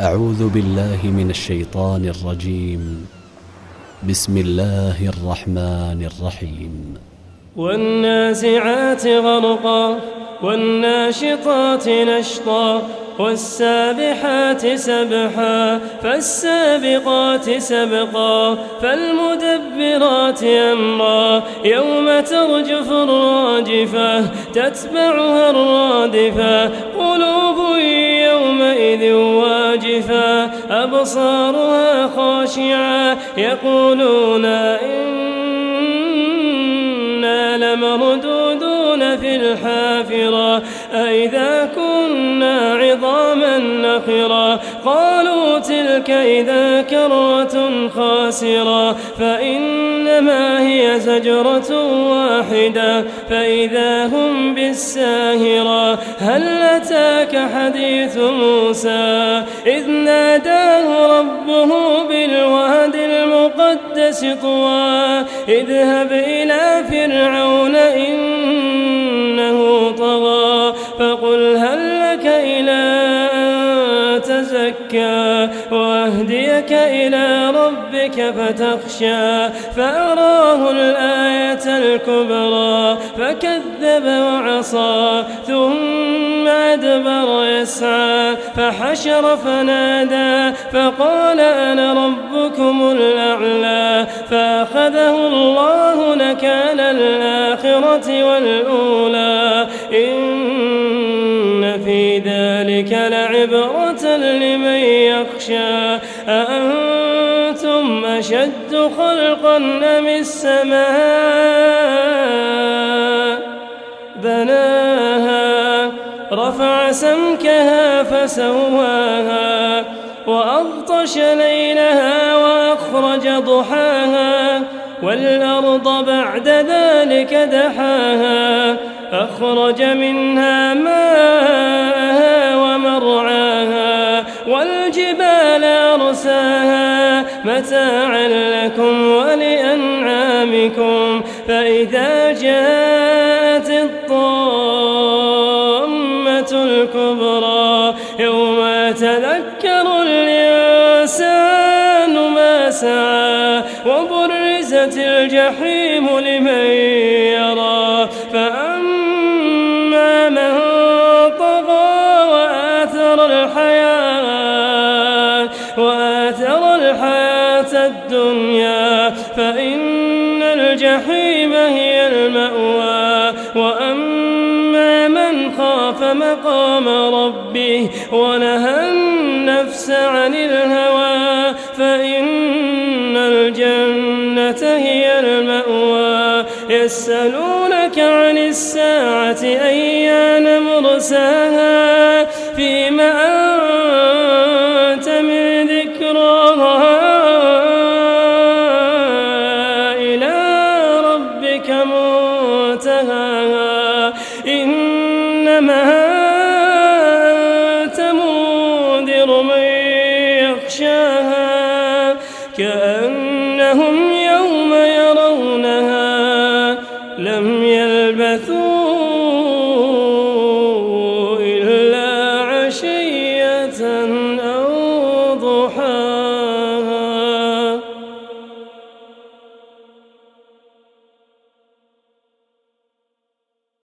أعوذ بالله من الشيطان الرجيم. بسم الله الرحمن الرحيم. والنازعات غرقا والناشطات نشطا والسابحات سبحا فالسابقات سبقا فالمدبرات أمرا يوم ترجف الراجفة تتبعها الرادفة قلوب يومئذ واجفة أبصارها خاشعة يقولون إنا لمردودون في الحافرة أئذا كنا عظاما نخرة قالوا تلك إذا كرة خاسرة فإنما هي زجرة واحدة فإذا هم بالساهرة هل أتاك حديث موسى إذ ناداه ربه بالواد المقدس طوى اذهب إلى فرعون إنه طغى فقل هل لك إلى أن تزكى وأهديك إلى ربك فتخشى فأراه الآية الكبرى فكذب وعصى ثم أدبر يسعى فحشر فنادى فقال أنا ربكم الأعلى فأخذه الله نكال الآخرة والأولى إن في ذلك لعبرة لمن يخشى أأنتم أشد خلقا أم السماء بناها رفع سمكها فسواها وأغطش ليلها وأخرج ضحاها والأرض بعد ذلك دحاها أخرج منها ماءها ومرعاها والجبال أرساها متاعا لكم ولأنعامكم فإذا جاءت الطامة الكبرى يوم يتذكر الإنسان ما سعى وبرزت الجحيم لمن يرى فأما من طغى وآثر الحياة الدنيا فإن الجحيم هي المأوى وأما من خاف مقام ربه ونهى النفس عن الهوى فإن الجنة هي المأوى يسألونك عن الساعة أيان مرساها فيما أنت من ذكراها إلى ربك منتهاها إنما